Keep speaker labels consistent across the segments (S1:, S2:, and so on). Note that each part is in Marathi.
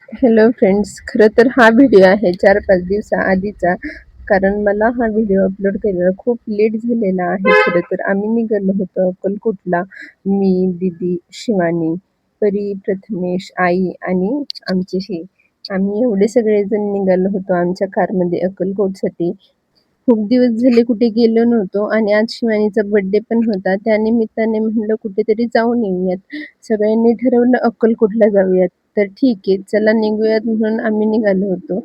S1: हॅलो फ्रेंड्स, खरं तर हा व्हिडिओ आहे 4-5 दिवसाआधीचा. कारण मला हा व्हिडिओ अपलोड करायला खूप लेट झालेला आहे. खरं तर आम्ही निघालो होतो अक्कलकोटला. मी, दीदी, शिवानी, परी, प्रथमेश, आई आणि आमचे हे. आम्ही एवढे सगळेजण निघालो होतो आमच्या कारमध्ये अक्कलकोटसाठी. खूप दिवस झाले कुठे गेलो नव्हतो आणि आज शिवानीचा बर्थडे पण होता. त्या निमित्ताने म्हणलं कुठेतरी जाऊन येऊयात. सगळ्यांनी ठरवलं अक्कलकोटला जाऊयात. तर ठीक आहे, चला निघूयात म्हणून आम्ही निघालो होतो.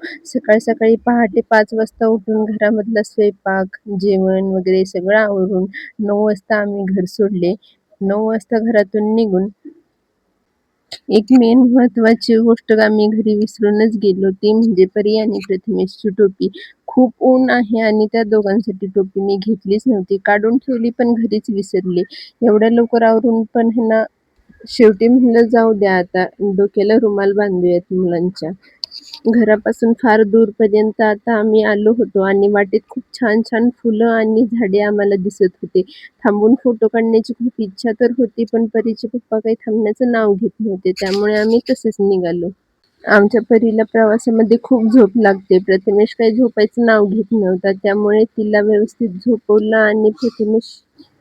S1: सकाळी पहाटे 5 वाजता उठून घरामधला स्वयंपाक, जेवण वगैरे सगळं आवरून 9 वाजता आम्ही घर सोडले. 9 वाजता घरातून निघून एक मेन महत्त्वाची गोष्ट आम्ही घरी विसरूनच गेलो, ती म्हणजे परी आणि प्रथमेशची टोपी. खूप ऊन आहे आणि त्या दोघांसाठी टोपी मी घेतलीच नव्हती. काढून ठेवली पण घरीच विसरले. एवढ्या लवकर आवरून पण ह्यांना शेवटी म्हणलं जाऊ द्या आता, डोक्याला रुमाल बांधूयात मुलांच्या. घरापासून फार दूरपर्यंत आता आम्ही आलो होतो आणि वाटेत खूप छान फुलं आणि झाडे आम्हाला दिसत होते. थांबून फोटो काढण्याची खूप इच्छा तर होती, पण परीचे पप्पा काही थांबण्याचं नाव घेत नव्हते. त्यामुळे आम्ही तसेच निघालो. आमच्या परीला प्रवासामध्ये खूप झोप लागते. प्रथमेश काही झोपायचं नाव घेत नव्हता. त्यामुळे तिला व्यवस्थित झोपवलं आणि प्रथमेश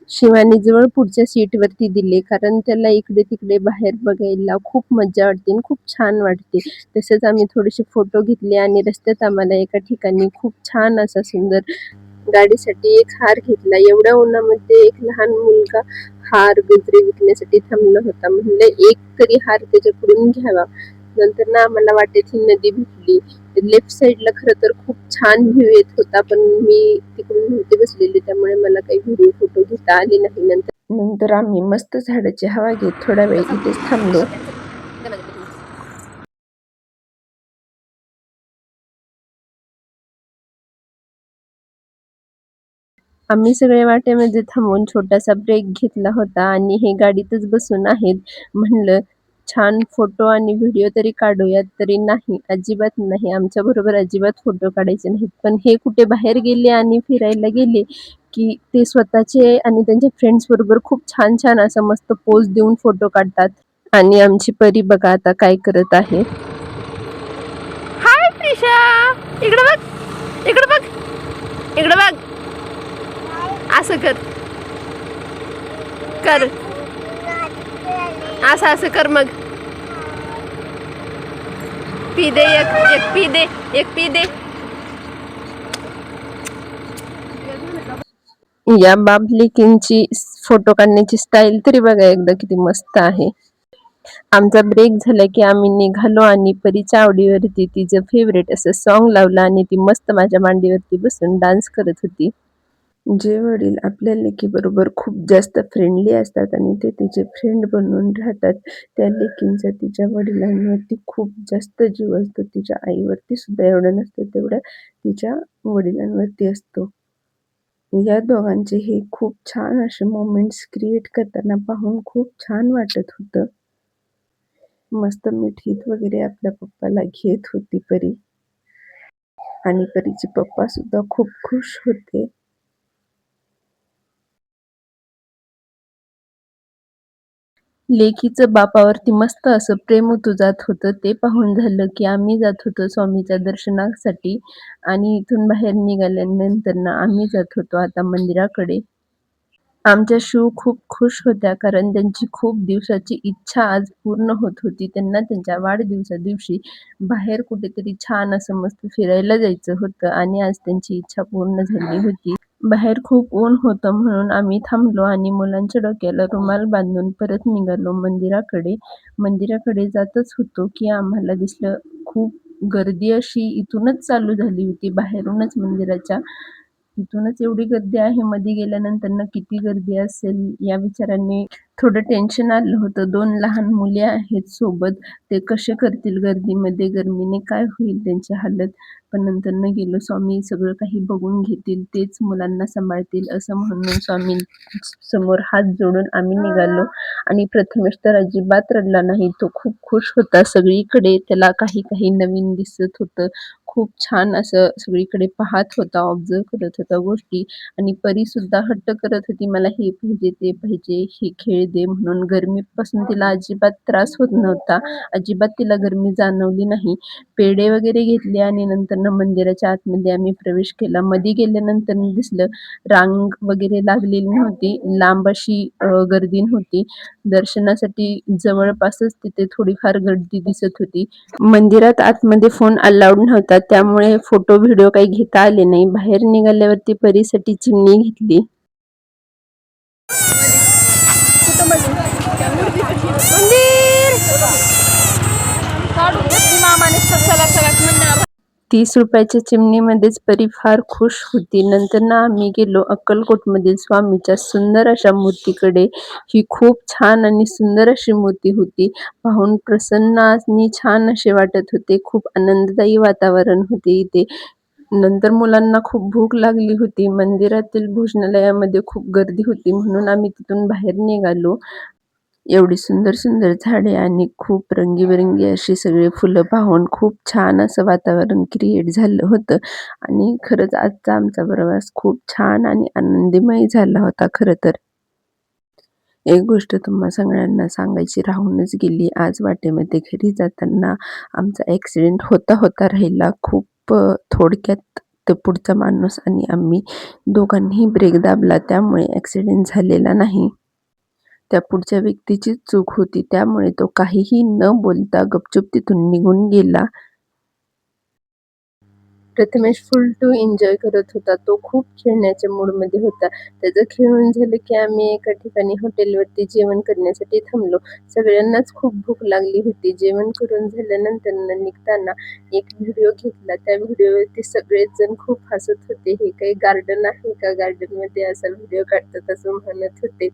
S1: शिवानीजवळ पुढच्या सीटवरती दिले. कारण त्याला इकडे-तिकडे बाहेर बघायला खूप मज्जा वाटते आणि खूप छान वाटते. तसेच आम्ही थोडेसे फोटो घेतले आणि रस्त्यात आम्हाला एका ठिकाणी खूप छान असा सुंदर गाडीसाठी एक हार घेतला. एवढ्या उन्हामध्ये एक लहान मुलगा हार, गजरे विकण्यासाठी थांबला होता. म्हणलं एक तरी हार त्याच्याकडून घ्यावा. नंतर ना आम्हाला वाटेत ही नदी भेटली. लेफ्ट साईडला खरं तर खूप छान व्ह्यू येत होता, पण मी तिकडून नव्हते बसलेले, त्यामुळे मला काही व्हिडिओ फोटो घेता आले नाही. नंतर आम्ही मस्त झाडाची हवा घेत थोडा वेळ इथेच थांबलो. आम्ही सगळे वाटेमध्ये थांबून छोटासा ब्रेक घेतला होता आणि हे गाडीतच बसून आहेत. म्हणलं छान फोटो आणि व्हिडिओ तरी काढूयात, तरी नाही, अजिबात नाही. आमच्याबरोबर अजिबात फोटो काढायचे नाहीत. पण हे कुठे बाहेर गेले आणि फिरायला गेले, की ते स्वतःचे आणि त्यांच्या फ्रेंड्सबरोबर खूप छान असा मस्त पोज देऊन फोटो काढतात. आणि आमची परी बघा आता काय करत आहे. हाय प्रिशा, इकडे बघ, इकडे बघ, इकडे बघ. असं कर कर असं कर मग. पी दे, एक पी दे, एक पी दे. या बाबलिकींची फोटो काढण्याची स्टाईल तरी बघा एकदा किती मस्त आहे. आमचा ब्रेक झाला की आम्ही निघालो आणि परीच्या आवडीवरती तिचं फेवरेट असं सॉन्ग लावलं आणि ती मस्त माझ्या मांडीवरती बसून डान्स करत होती. जे वडील आपल्या लेकीबरोबर खूप जास्त फ्रेंडली असतात आणि ते तिचे फ्रेंड बनून राहतात, त्या लेकींचा तिच्या वडिलांवरती खूप जास्त जीव असतो. तिच्या आईवरती सुद्धा एवढं नसतं तेवढं तिच्या वडिलांवरती असतो. या दोघांचे हे खूप छान असे मोमेंट्स क्रिएट करताना पाहून खूप छान वाटत होतं. मस्त मिठीत वगैरे आपल्या पप्पाला घेत होती परी आणि परीचे पप्पा सुद्धा खूप खुश होते. लेकीचं बापावरती मस्त असं प्रेम ओतू जात होतं. ते पाहून झालं की आम्ही जात होतो स्वामीच्या दर्शनासाठी आणि इथून बाहेर निघाल्यानंतर ना आम्ही जात होतो आता मंदिराकडे. आमच्या शिव खूप खुश होत्या कारण त्यांची खूप दिवसाची इच्छा आज पूर्ण होत होती. त्यांना त्यांच्या वाढदिवसादिवशी बाहेर कुठेतरी छान असं मस्त फिरायला जायचं होतं आणि आज त्यांची इच्छा पूर्ण झाली होती. बाहेर खूप ऊन होतं म्हणून आम्ही थांबलो आणि मुलांच्या डोक्याला रुमाल बांधून परत निघालो मंदिराकडे. मंदिराकडे जातच होतो की आम्हाला दिसलं खूप गर्दी अशी इथूनच चालू झाली होती, बाहेरूनच मंदिराच्या. इथूनच एवढी गर्दी आहे, मध्ये गेल्यानंतर किती गर्दी असेल या विचाराने थोडं टेन्शन आलं होतं. 2 लहान मुले आहेत सोबत. ते कसे करतील गर्दीमध्ये, गरमीने काय होईल त्यांची हालत. पण नंतरनं गेलो, स्वामी सगळं काही बघून घेतील, तेच मुलांना सांभाळतील असं म्हणून स्वामी समोर हात जोडून आम्ही निघालो. आणि प्रथमेश तर अजिबात रडला नाही. तो खूप खुश होता. सगळीकडे त्याला काही नवीन दिसत होतं. खूप छान असं सगळीकडे पाहत होता, ऑब्झर्व्ह करत होता गोष्टी. आणि परीसुद्धा हट्ट करत होती, मला हे पाहिजे, ते पाहिजे, हे खेळ दे म्हणून. गरमीपासून तिला अजिबात त्रास होत नव्हता. अजिबात तिला गरमी जाणवली नाही. पेढे वगैरे घेतले आणि नंतर मंदिराच्या आतमध्ये आम्ही प्रवेश केला. मध्ये गेल्यानंतर दिसलं रांग वगैरे लागलेली नव्हती. लांब अशी गर्दी नव्हती. दर्शनासाठी जवळपासच तिथे थोडीफार गर्दी दिसत होती. मंदिरात आतमध्ये फोन अलाउड नव्हता, त्यामुळे फोटो व्हिडिओ काही घेता आले नाही. बाहेर निघाल्यावरती परीसाठी चिमणी घेतली. ₹30च्या चिमणीमध्येच परी फार खुश होती. नंतर ना आम्ही गेलो अक्कलकोटमधील स्वामीच्या सुंदर अशा मूर्तीकडे. ही खूप छान आणि सुंदर अशी मूर्ती होती. पाहून प्रसन्न आणि छान असे वाटत होते. खूप आनंददायी वातावरण होते इथे. नंतर मुलांना खूप भूक लागली होती. मंदिरातील भोजनालयामध्ये खूप गर्दी होती, म्हणून आम्ही तिथून बाहेर निघालो. एवढी सुंदर सुंदर झाडे आणि खूप रंगीबेरंगी अशी सगळी फुलं पाहून खूप छान असं वातावरण क्रिएट झालं होतं. आणि खरंच आजचा आमचा प्रवास खूप छान आणि आनंदमय झाला होता. खरं तर एक गोष्ट तुम्हा सगळ्यांना सांगायची राहूनच गेली. आज वाटेमध्ये घरी जाताना आमचा ॲक्सिडेंट होता होता राहिला. खूप थोडक्यात तो पुढचा माणूस आणि आम्ही दोघांनीही ब्रेक दाबला, त्यामुळे ॲक्सिडेंट झालेला नाही. त्या पुढच्या व्यक्तीचीच चूक होती. त्यामुळे तो काहीही न बोलता गपचूप तिथून निघून गेला. प्रथमेश फुल टू एन्जॉय करत होता. तो खूप खेळण्याच्या मूडमध्ये होता. त्याचं खेळून झालं की आम्ही एका ठिकाणी हॉटेलवरती जेवण करण्यासाठी थांबलो. सगळ्यांनाच खूप भूक लागली होती. जेवण करून झाल्यानंतर निघताना एक व्हिडिओ घेतला. त्या व्हिडिओवरती सगळेच जण खूप हसत होते. हे काही गार्डन आहे का? गार्डनमध्ये असा व्हिडिओ काढतात असं म्हणत होते.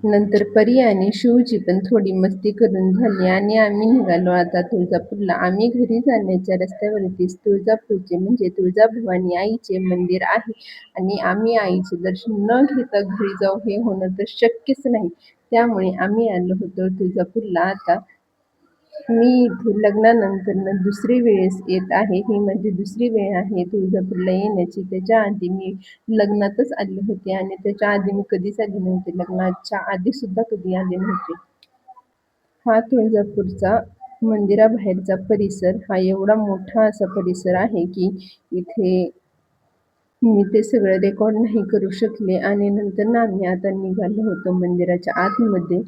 S1: नंतर परी आणि शिवची पण थोडी मस्ती करून झाली आणि आम्ही निघालो आता तुळजापूरला. आम्ही घरी जाण्याच्या रस्त्यावरतीच तुळजापूरचे म्हणजे तुळजाभवानी आईचे मंदिर आहे आणि आम्ही आईचे दर्शन न घेता घरी जाऊ हे होणं तर शक्यच नाही. त्यामुळे आम्ही आलो होतो तुळजापूरला. आता मी इथे लग्नानंतर दुसरी वेळेस येत आहे. ही माझी दुसरी वेळ आहे तुळजापूरला येण्याची. त्याच्या आधी मी लग्नातच आले होते आणि त्याच्या आधी मी कधीच आले नव्हते. लग्नाच्या आधी सुद्धा कधी आले नव्हते. हा तुळजापूरचा मंदिराबाहेरचा परिसर हा एवढा मोठा असा परिसर आहे की इथे मी ते सगळं रेकॉर्ड नाही करू शकले. आणि नंतर ना आम्ही आता निघालो होतो मंदिराच्या आतमध्ये.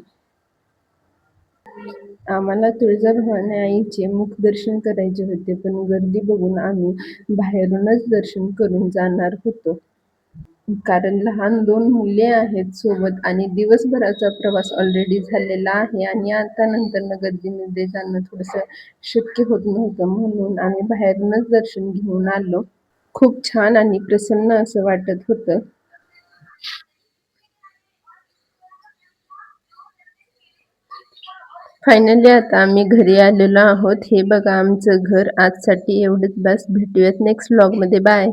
S1: आम्हाला तुळजाभवानी आईचे मुखदर्शन करायचे होते, पण गर्दी बघून आम्ही बाहेरूनच दर्शन करून जाणार होतो. कारण लहान 2 मुले आहेत सोबत आणि दिवसभराचा प्रवास ऑलरेडी झालेला आहे आणि आता नंतरनं गर्दीमध्ये जाणं थोडंसं शक्य होत नव्हतं, म्हणून आम्ही बाहेरूनच दर्शन घेऊन आलो. खूप छान आणि प्रसन्न असं वाटत होतं. फायनली आता आम्ही घरी आलेलो आहोत. हे बघा आमचं घर. आजसाठी एवढंच बस. भेटूयात नेक्स्ट व्लॉगमध्ये. बाय.